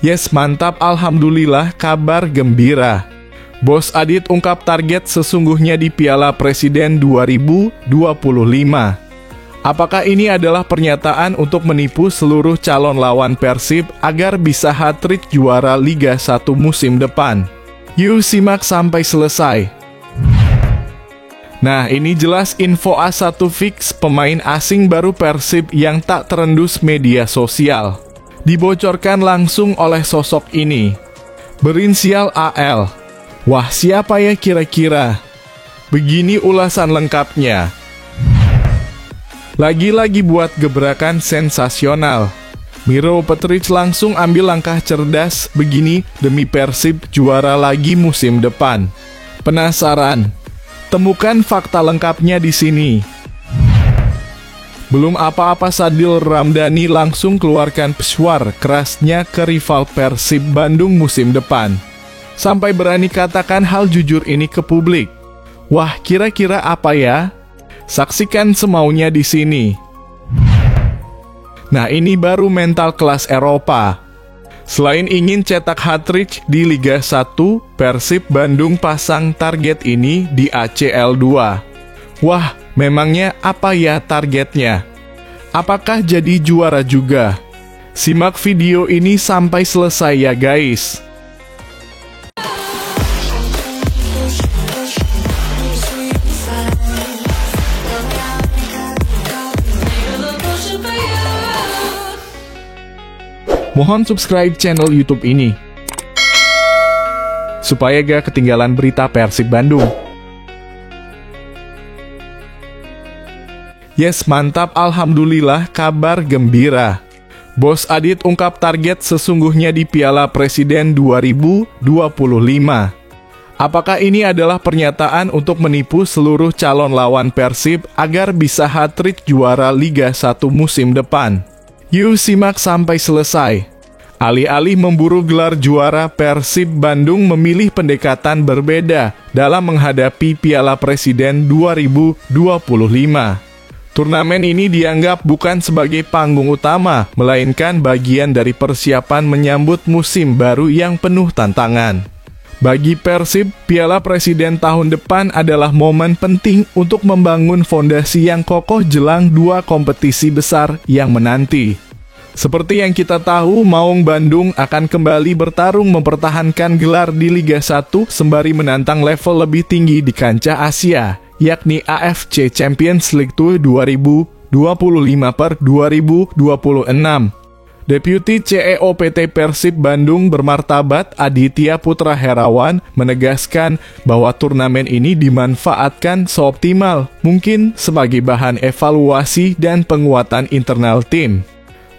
Yes, mantap, alhamdulillah, kabar gembira. Bos Adit ungkap target sesungguhnya di Piala Presiden 2025. Apakah ini adalah pernyataan untuk menipu seluruh calon lawan Persib agar bisa hat-trick juara Liga 1 musim depan? Yuk simak sampai selesai. Nah, ini jelas info A1 fix pemain asing baru Persib yang tak terendus media sosial. Dibocorkan langsung oleh sosok ini, berinisial AL. Wah, siapa ya kira-kira? Begini ulasan lengkapnya. Lagi-lagi buat gebrakan sensasional. Miro Petric langsung ambil langkah cerdas begini demi Persib juara lagi musim depan. Penasaran? Temukan fakta lengkapnya di sini. Belum apa-apa Sadil Ramdhani langsung keluarkan pesuar kerasnya ke rival Persib Bandung musim depan. Sampai berani katakan hal jujur ini ke publik. Wah, kira-kira apa ya? Saksikan semaunya di sini. Nah, ini baru mental kelas Eropa. Selain ingin cetak hat-trick di Liga 1, Persib Bandung pasang target ini di ACL 2. Wah, memangnya apa ya targetnya? Apakah jadi juara juga? Simak video ini sampai selesai ya guys. Mohon subscribe channel YouTube ini supaya gak ketinggalan berita Persib Bandung. Yes, mantap, alhamdulillah, kabar gembira. Bos Adit ungkap target sesungguhnya di Piala Presiden 2025. Apakah ini adalah pernyataan untuk menipu seluruh calon lawan Persib agar bisa hat-trick juara Liga 1 musim depan? Yuk simak sampai selesai. Alih-alih memburu gelar juara, Persib Bandung memilih pendekatan berbeda dalam menghadapi Piala Presiden 2025. Turnamen ini dianggap bukan sebagai panggung utama, melainkan bagian dari persiapan menyambut musim baru yang penuh tantangan. Bagi Persib, Piala Presiden tahun depan adalah momen penting untuk membangun fondasi yang kokoh jelang dua kompetisi besar yang menanti. Seperti yang kita tahu, Maung Bandung akan kembali bertarung mempertahankan gelar di Liga 1 sembari menantang level lebih tinggi di kancah Asia, yakni AFC Champions League Tour 2025/2026. Deputi CEO PT Persib Bandung bermartabat Aditya Putra Herawan menegaskan bahwa turnamen ini dimanfaatkan seoptimal mungkin sebagai bahan evaluasi dan penguatan internal tim.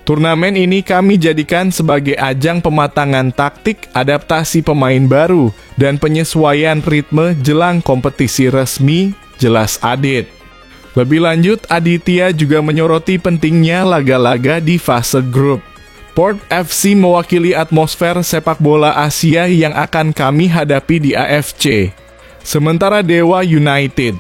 Turnamen ini kami jadikan sebagai ajang pematangan taktik, adaptasi pemain baru, dan penyesuaian ritme jelang kompetisi resmi, jelas Adit. Lebih lanjut, Aditya juga menyoroti pentingnya laga-laga di fase grup. Port FC mewakili atmosfer sepak bola Asia yang akan kami hadapi di AFC. Sementara Dewa United,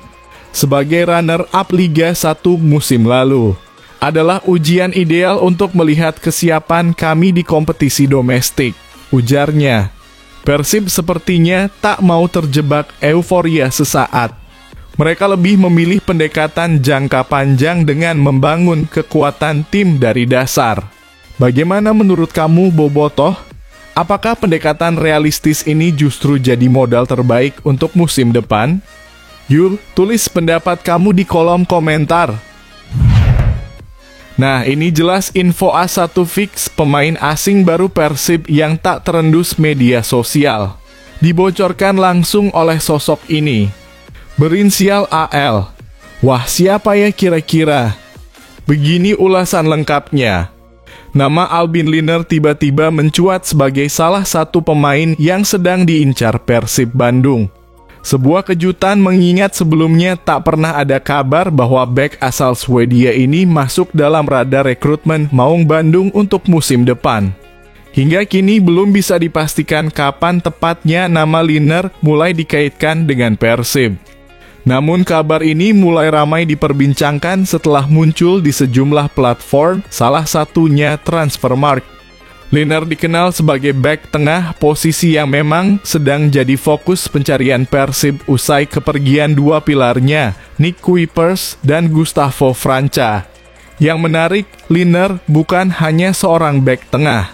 sebagai runner-up Liga 1 musim lalu, adalah ujian ideal untuk melihat kesiapan kami di kompetisi domestik, ujarnya. Persib sepertinya tak mau terjebak euforia sesaat. Mereka lebih memilih pendekatan jangka panjang dengan membangun kekuatan tim dari dasar. Bagaimana menurut kamu, Bobotoh? Apakah pendekatan realistis ini justru jadi modal terbaik untuk musim depan? Yuk, tulis pendapat kamu di kolom komentar. Nah, ini jelas info A1 fix pemain asing baru Persib yang tak terendus media sosial. Dibocorkan langsung oleh sosok ini, berinisial AL. Wah, siapa ya kira-kira? Begini ulasan lengkapnya. Nama Albin Liner tiba-tiba mencuat sebagai salah satu pemain yang sedang diincar Persib Bandung. Sebuah kejutan mengingat sebelumnya tak pernah ada kabar bahwa bek asal Swedia ini masuk dalam radar rekrutmen Maung Bandung untuk musim depan. Hingga kini belum bisa dipastikan kapan tepatnya nama Liner mulai dikaitkan dengan Persib. Namun kabar ini mulai ramai diperbincangkan setelah muncul di sejumlah platform, salah satunya Transfermarkt. Liner dikenal sebagai bek tengah, posisi yang memang sedang jadi fokus pencarian Persib usai kepergian dua pilarnya, Nick Kuipers dan Gustavo Franca. Yang menarik, Liner bukan hanya seorang bek tengah.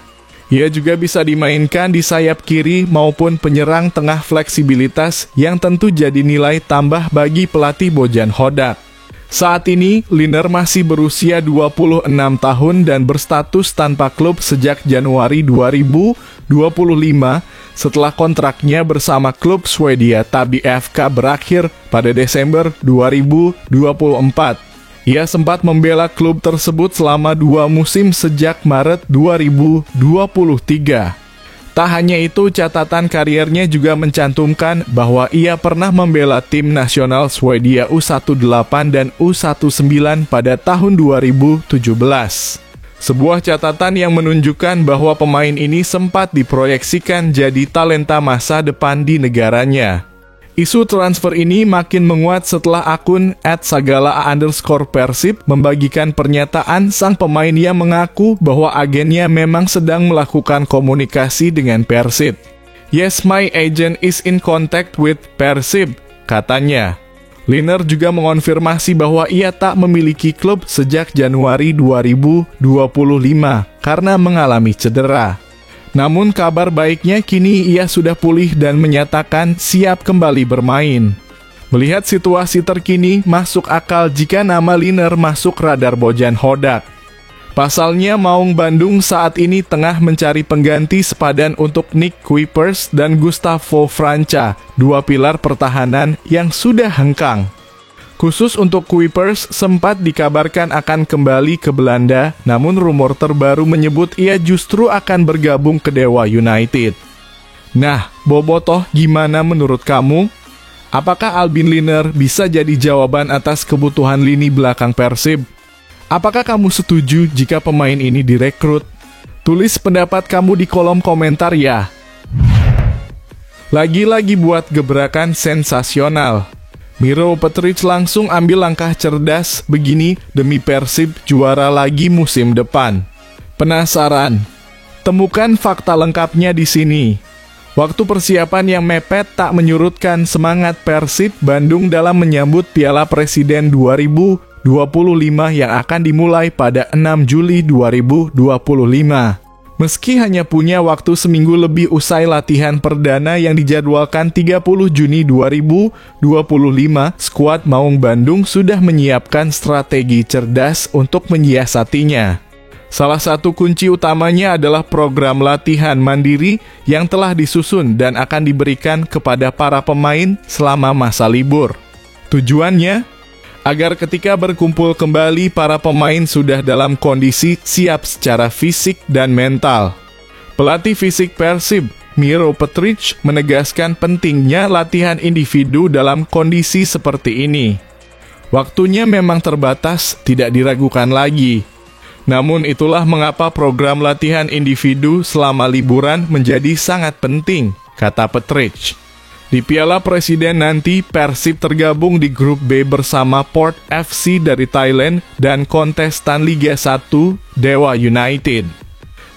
Ia juga bisa dimainkan di sayap kiri maupun penyerang tengah fleksibilitas yang tentu jadi nilai tambah bagi pelatih Bojan Hodak. Saat ini, Liner masih berusia 26 tahun dan berstatus tanpa klub sejak Januari 2025 setelah kontraknya bersama klub Swedia Täby FK berakhir pada Desember 2024. Ia sempat membela klub tersebut selama 2 musim sejak Maret 2023. Tak hanya itu, catatan kariernya juga mencantumkan bahwa ia pernah membela tim nasional Swedia U18 dan U19 pada tahun 2017. Sebuah catatan yang menunjukkan bahwa pemain ini sempat diproyeksikan jadi talenta masa depan di negaranya. Isu transfer ini makin menguat setelah akun @sagala_persib membagikan pernyataan sang pemain yang mengaku bahwa agennya memang sedang melakukan komunikasi dengan Persib. "Yes, my agent is in contact with Persib," katanya. Liner juga mengonfirmasi bahwa ia tak memiliki klub sejak Januari 2025 karena mengalami cedera. Namun kabar baiknya kini ia sudah pulih dan menyatakan siap kembali bermain. Melihat situasi terkini, masuk akal jika nama Liner masuk radar Bojan Hodak. Pasalnya Maung Bandung saat ini tengah mencari pengganti sepadan untuk Nick Kuipers dan Gustavo Franca, dua pilar pertahanan yang sudah hengkang. Khusus untuk Kuipers, sempat dikabarkan akan kembali ke Belanda, namun rumor terbaru menyebut ia justru akan bergabung ke Dewa United. Nah, Bobotoh, gimana menurut kamu? Apakah Albin Liner bisa jadi jawaban atas kebutuhan lini belakang Persib? Apakah kamu setuju jika pemain ini direkrut? Tulis pendapat kamu di kolom komentar ya. Lagi-lagi buat gebrakan sensasional. Miro Petric langsung ambil langkah cerdas begini demi Persib juara lagi musim depan. Penasaran? Temukan fakta lengkapnya di sini. Waktu persiapan yang mepet tak menyurutkan semangat Persib Bandung dalam menyambut Piala Presiden 2025 yang akan dimulai pada 6 Juli 2025. Meski hanya punya waktu seminggu lebih usai latihan perdana yang dijadwalkan 30 Juni 2025, skuad Maung Bandung sudah menyiapkan strategi cerdas untuk menyiasatinya. Salah satu kunci utamanya adalah program latihan mandiri yang telah disusun dan akan diberikan kepada para pemain selama masa libur. Tujuannya agar ketika berkumpul kembali para pemain sudah dalam kondisi siap secara fisik dan mental. Pelatih fisik Persib, Miro Petric, menegaskan pentingnya latihan individu dalam kondisi seperti ini. Waktunya memang terbatas, tidak diragukan lagi. Namun itulah mengapa program latihan individu selama liburan menjadi sangat penting, kata Petric. Di Piala Presiden nanti, Persib tergabung di grup B bersama Port FC dari Thailand dan kontestan Liga 1 Dewa United.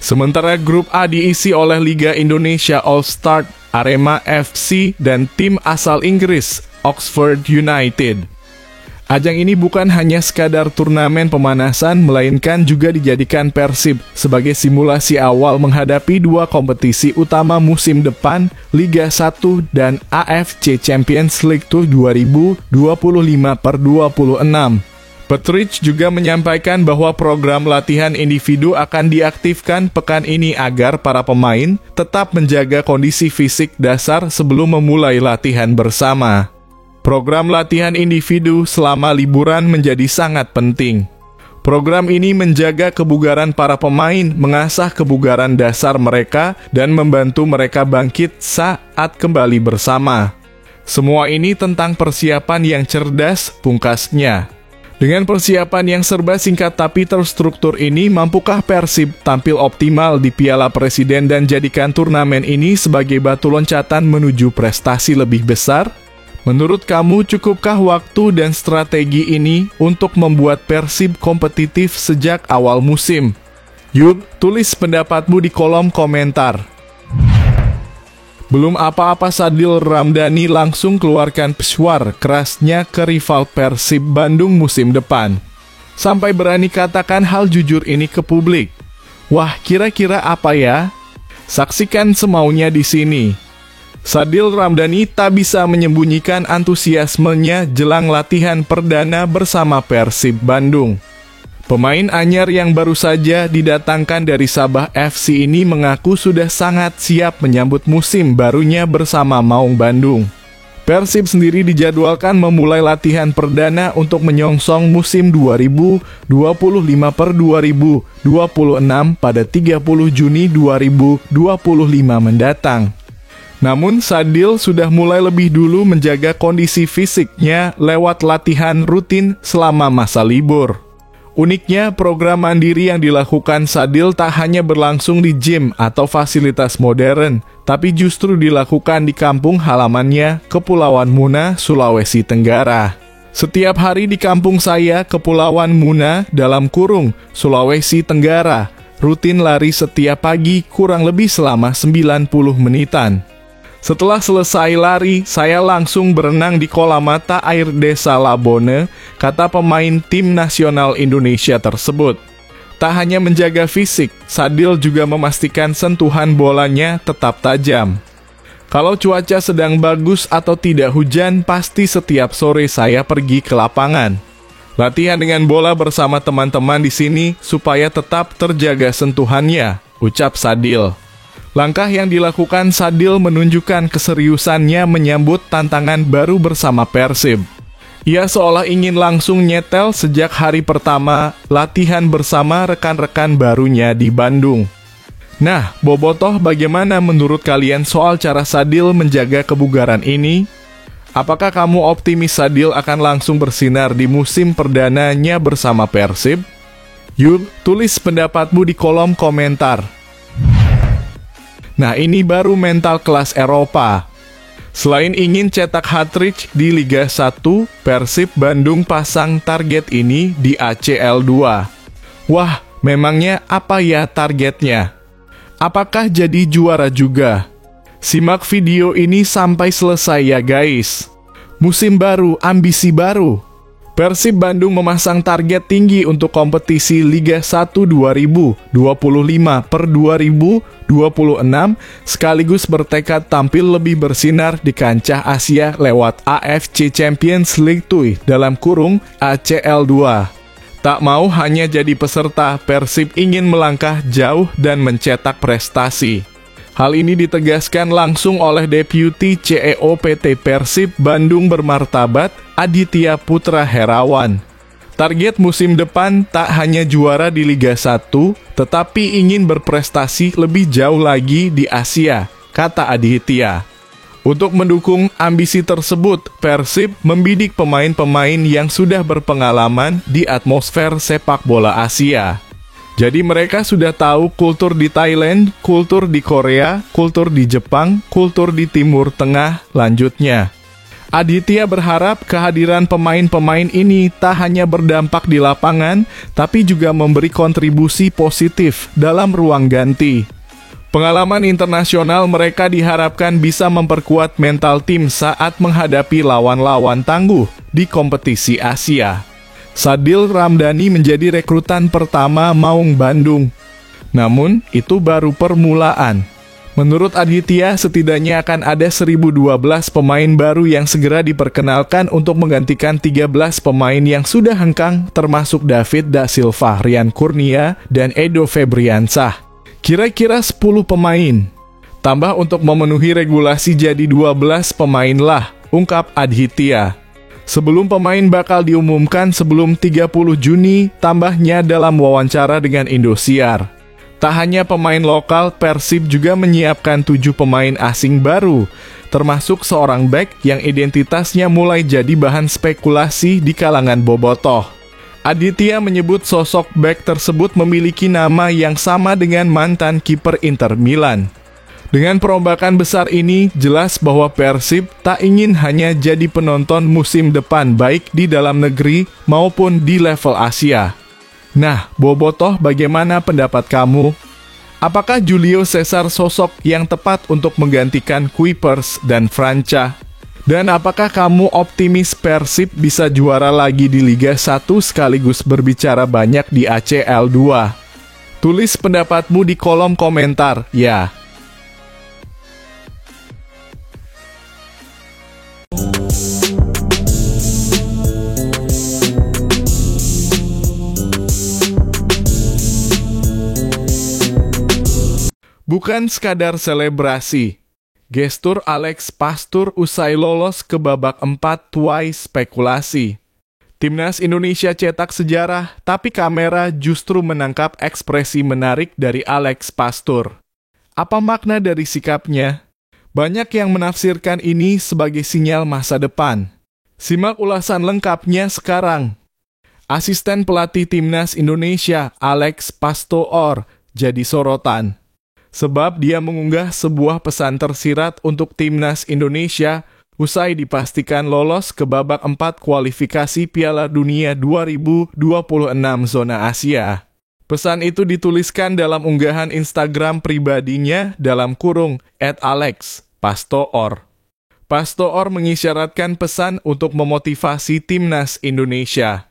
Sementara grup A diisi oleh Liga Indonesia All-Star, Arema FC, dan tim asal Inggris, Oxford United. Ajang ini bukan hanya sekadar turnamen pemanasan, melainkan juga dijadikan Persib sebagai simulasi awal menghadapi dua kompetisi utama musim depan, Liga 1 dan AFC Champions League Tour 2025/26. Petric juga menyampaikan bahwa program latihan individu akan diaktifkan pekan ini agar para pemain tetap menjaga kondisi fisik dasar sebelum memulai latihan bersama. Program latihan individu selama liburan menjadi sangat penting. Program ini menjaga kebugaran para pemain, mengasah kebugaran dasar mereka, dan membantu mereka bangkit saat kembali bersama. Semua ini tentang persiapan yang cerdas, pungkasnya. Dengan persiapan yang serba singkat tapi terstruktur ini, mampukah Persib tampil optimal di Piala Presiden dan jadikan turnamen ini sebagai batu loncatan menuju prestasi lebih besar? Menurut kamu, cukupkah waktu dan strategi ini untuk membuat Persib kompetitif sejak awal musim? Yuk, tulis pendapatmu di kolom komentar. Belum apa-apa Sadil Ramdhani langsung keluarkan pesuar kerasnya ke rival Persib Bandung musim depan. Sampai berani katakan hal jujur ini ke publik. Wah, kira-kira apa ya? Saksikan semaunya di sini. Sadil Ramdhani tak bisa menyembunyikan antusiasmenya jelang latihan perdana bersama Persib Bandung. Pemain anyar yang baru saja didatangkan dari Sabah FC ini mengaku sudah sangat siap menyambut musim barunya bersama Maung Bandung. Persib sendiri dijadwalkan memulai latihan perdana untuk menyongsong musim 2025/2026 pada 30 Juni 2025 mendatang. Namun Sadil sudah mulai lebih dulu menjaga kondisi fisiknya lewat latihan rutin selama masa libur. Uniknya, program mandiri yang dilakukan Sadil tak hanya berlangsung di gym atau fasilitas modern, tapi justru dilakukan di kampung halamannya, Kepulauan Muna, Sulawesi Tenggara. Setiap hari di kampung saya, Kepulauan Muna, dalam kurung, Sulawesi Tenggara, rutin lari setiap pagi kurang lebih selama 90 menitan. Setelah selesai lari, saya langsung berenang di kolam mata air Desa Labone, kata pemain tim nasional Indonesia tersebut. Tak hanya menjaga fisik, Sadil juga memastikan sentuhan bolanya tetap tajam. Kalau cuaca sedang bagus atau tidak hujan, pasti setiap sore saya pergi ke lapangan. Latihan dengan bola bersama teman-teman di sini supaya tetap terjaga sentuhannya, ucap Sadil. Langkah yang dilakukan Sadil menunjukkan keseriusannya menyambut tantangan baru bersama Persib. Ia seolah ingin langsung nyetel sejak hari pertama latihan bersama rekan-rekan barunya di Bandung. Nah, Bobotoh, bagaimana menurut kalian soal cara Sadil menjaga kebugaran ini? Apakah kamu optimis Sadil akan langsung bersinar di musim perdananya bersama Persib? Yuk, tulis pendapatmu di kolom komentar. Nah, ini baru mental kelas Eropa. Selain ingin cetak hat-trick di Liga 1, Persib Bandung pasang target ini di ACL 2. Wah, memangnya apa ya targetnya? Apakah jadi juara juga? Simak video ini sampai selesai ya guys. Musim baru, ambisi baru. Persib Bandung memasang target tinggi untuk kompetisi Liga 1 2025/2026 sekaligus bertekad tampil lebih bersinar di kancah Asia lewat AFC Champions League Tour dalam kurung ACL 2. Tak mau hanya jadi peserta, Persib ingin melangkah jauh dan mencetak prestasi. Hal ini ditegaskan langsung oleh Deputi CEO PT Persib Bandung Bermartabat, Aditya Putra Herawan. Target musim depan tak hanya juara di Liga 1, tetapi ingin berprestasi lebih jauh lagi di Asia, kata Aditya. Untuk mendukung ambisi tersebut, Persib membidik pemain-pemain yang sudah berpengalaman di atmosfer sepak bola Asia. Jadi mereka sudah tahu kultur di Thailand, kultur di Korea, kultur di Jepang, kultur di Timur Tengah, lanjutnya. Aditya berharap kehadiran pemain-pemain ini tak hanya berdampak di lapangan, tapi juga memberi kontribusi positif dalam ruang ganti. Pengalaman internasional mereka diharapkan bisa memperkuat mental tim saat menghadapi lawan-lawan tangguh di kompetisi Asia. Sadil Ramdhani menjadi rekrutan pertama Maung Bandung. Namun, itu baru permulaan. Menurut Aditya, setidaknya akan ada 1012 pemain baru yang segera diperkenalkan untuk menggantikan 13 pemain yang sudah hengkang, termasuk David Da Silva, Rian Kurnia, dan Edo Febriansah. Kira-kira 10 pemain. Tambah untuk memenuhi regulasi jadi 12 pemain lah, ungkap Aditya. Sebelum pemain bakal diumumkan sebelum 30 Juni, tambahnya dalam wawancara dengan Indosiar. Tak hanya pemain lokal, Persib juga menyiapkan 7 pemain asing baru, termasuk seorang bek yang identitasnya mulai jadi bahan spekulasi di kalangan bobotoh. Aditya menyebut sosok bek tersebut memiliki nama yang sama dengan mantan kiper Inter Milan. Dengan perombakan besar ini, jelas bahwa Persib tak ingin hanya jadi penonton musim depan baik di dalam negeri maupun di level Asia. Nah, Bobotoh, bagaimana pendapat kamu? Apakah Julio Cesar sosok yang tepat untuk menggantikan Kuipers dan Franca? Dan apakah kamu optimis Persib bisa juara lagi di Liga 1 sekaligus berbicara banyak di ACL 2? Tulis pendapatmu di kolom komentar, ya. Bukan sekadar selebrasi, gestur Alex Pastur usai lolos ke babak 4 tuai spekulasi. Timnas Indonesia cetak sejarah, tapi kamera justru menangkap ekspresi menarik dari Alex Pastur. Apa makna dari sikapnya? Banyak yang menafsirkan ini sebagai sinyal masa depan. Simak ulasan lengkapnya sekarang. Asisten pelatih Timnas Indonesia, Alex Pastor, jadi sorotan. Sebab dia mengunggah sebuah pesan tersirat untuk Timnas Indonesia usai dipastikan lolos ke babak 4 kualifikasi Piala Dunia 2026 zona Asia. Pesan itu dituliskan dalam unggahan Instagram pribadinya dalam kurung @AlexPastor. Pastor mengisyaratkan pesan untuk memotivasi Timnas Indonesia.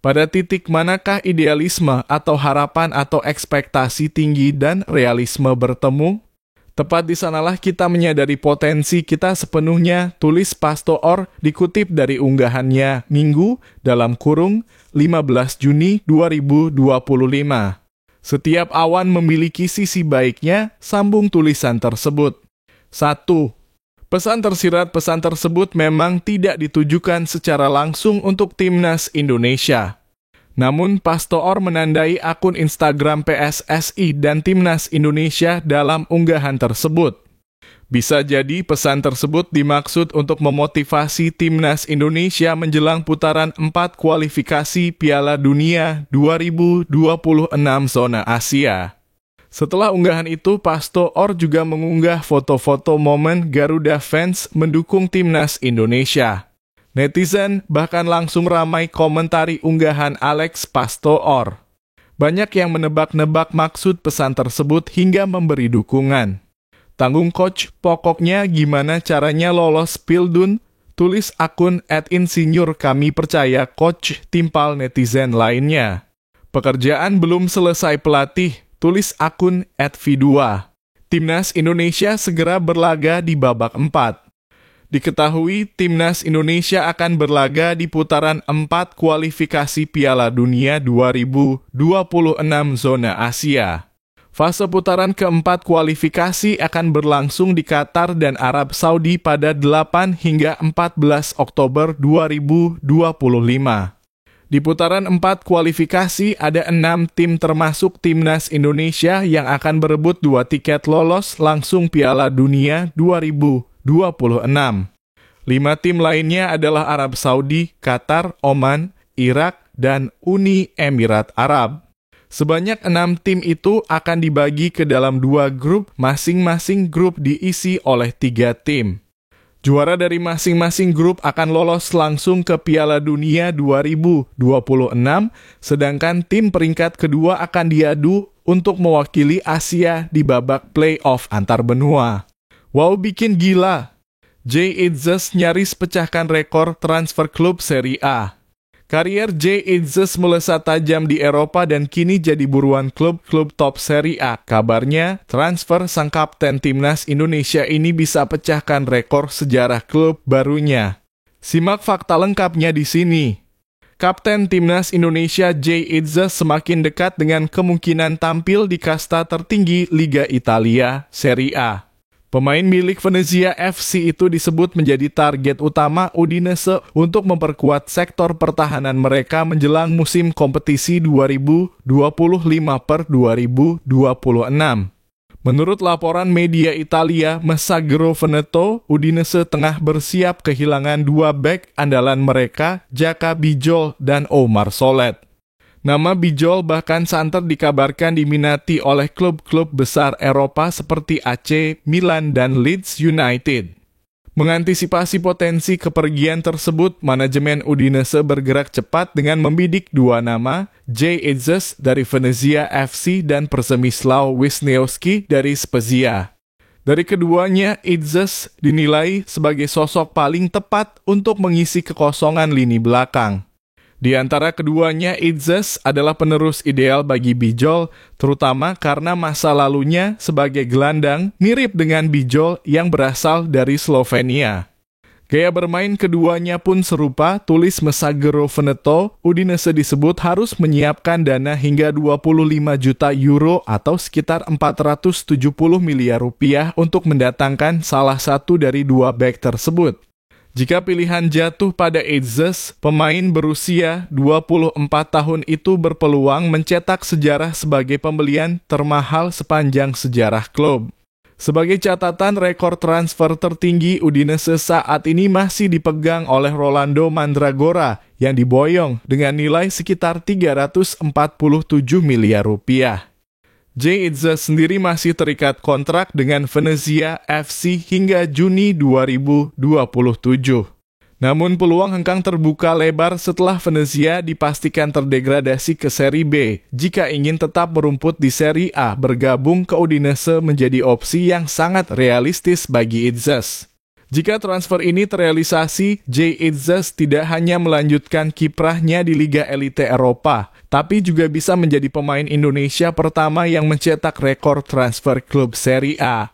Pada titik manakah idealisme atau harapan atau ekspektasi tinggi dan realisme bertemu? Tepat di sanalah kita menyadari potensi kita sepenuhnya, tulis Pastor dikutip dari unggahannya Minggu dalam kurung 15 Juni 2025. Setiap awan memiliki sisi baiknya, sambung tulisan tersebut. 1. Pesan tersebut memang tidak ditujukan secara langsung untuk Timnas Indonesia. Namun, Pastor menandai akun Instagram PSSI dan Timnas Indonesia dalam unggahan tersebut. Bisa jadi pesan tersebut dimaksud untuk memotivasi Timnas Indonesia menjelang putaran 4 kualifikasi Piala Dunia 2026 zona Asia. Setelah unggahan itu, Pastor juga mengunggah foto-foto momen Garuda fans mendukung Timnas Indonesia. Netizen bahkan langsung ramai komentari unggahan Alex Pastor. Banyak yang menebak-nebak maksud pesan tersebut hingga memberi dukungan. Tanggung coach, pokoknya gimana caranya lolos Pildun? Tulis akun @insinyur kami percaya coach, timpal netizen lainnya. Pekerjaan belum selesai pelatih. Tulis akun @v2. Timnas Indonesia segera berlaga di babak 4. Diketahui Timnas Indonesia akan berlaga di putaran 4 kualifikasi Piala Dunia 2026 zona Asia. Fase putaran keempat kualifikasi akan berlangsung di Qatar dan Arab Saudi pada 8 hingga 14 Oktober 2025. Di putaran 4 kualifikasi ada 6 tim termasuk Timnas Indonesia yang akan berebut 2 tiket lolos langsung Piala Dunia 2026. 5 tim lainnya adalah Arab Saudi, Qatar, Oman, Irak, dan Uni Emirat Arab. Sebanyak 6 tim itu akan dibagi ke dalam 2 grup, masing-masing grup diisi oleh 3 tim. Juara dari masing-masing grup akan lolos langsung ke Piala Dunia 2026, sedangkan tim peringkat kedua akan diadu untuk mewakili Asia di babak play-off antar benua. Wow, bikin gila! Jay Itzes nyaris pecahkan rekor transfer klub Serie A. Karier Jay Itzes melesat tajam di Eropa dan kini jadi buruan klub-klub top Serie A. Kabarnya, transfer sang kapten Timnas Indonesia ini bisa pecahkan rekor sejarah klub barunya. Simak fakta lengkapnya di sini. Kapten Timnas Indonesia Jay Itzes semakin dekat dengan kemungkinan tampil di kasta tertinggi Liga Italia, Serie A. Pemain milik Venezia FC itu disebut menjadi target utama Udinese untuk memperkuat sektor pertahanan mereka menjelang musim kompetisi 2025/2026. Menurut laporan media Italia Messaggero Veneto, Udinese tengah bersiap kehilangan 2 bek andalan mereka, Jaka Bijol dan Omar Solet. Nama Bijol bahkan santer dikabarkan diminati oleh klub-klub besar Eropa seperti AC, Milan, dan Leeds United. Mengantisipasi potensi kepergian tersebut, manajemen Udinese bergerak cepat dengan membidik dua nama, Jay Itzes dari Venezia FC dan Przemysław Wisniewski dari Spezia. Dari keduanya, Itzes dinilai sebagai sosok paling tepat untuk mengisi kekosongan lini belakang. Di antara keduanya, Itzes adalah penerus ideal bagi Bijol, terutama karena masa lalunya sebagai gelandang mirip dengan Bijol yang berasal dari Slovenia. Gaya bermain keduanya pun serupa, tulis Messaggero Veneto. Udinese disebut harus menyiapkan dana hingga 25 juta euro atau sekitar 470 miliar rupiah untuk mendatangkan salah satu dari dua bek tersebut. Jika pilihan jatuh pada Itzes, pemain berusia 24 tahun itu berpeluang mencetak sejarah sebagai pembelian termahal sepanjang sejarah klub. Sebagai catatan, rekor transfer tertinggi Udinese saat ini masih dipegang oleh Rolando Mandragora yang diboyong dengan nilai sekitar 347 miliar rupiah. Jay Itzes sendiri masih terikat kontrak dengan Venezia FC hingga Juni 2027. Namun peluang hengkang terbuka lebar setelah Venezia dipastikan terdegradasi ke Seri B. Jika ingin tetap merumput di Seri A, bergabung ke Udinese menjadi opsi yang sangat realistis bagi Itzes. Jika transfer ini terrealisasi, Jay Itzes tidak hanya melanjutkan kiprahnya di Liga Elite Eropa, tapi juga bisa menjadi pemain Indonesia pertama yang mencetak rekor transfer klub Serie A.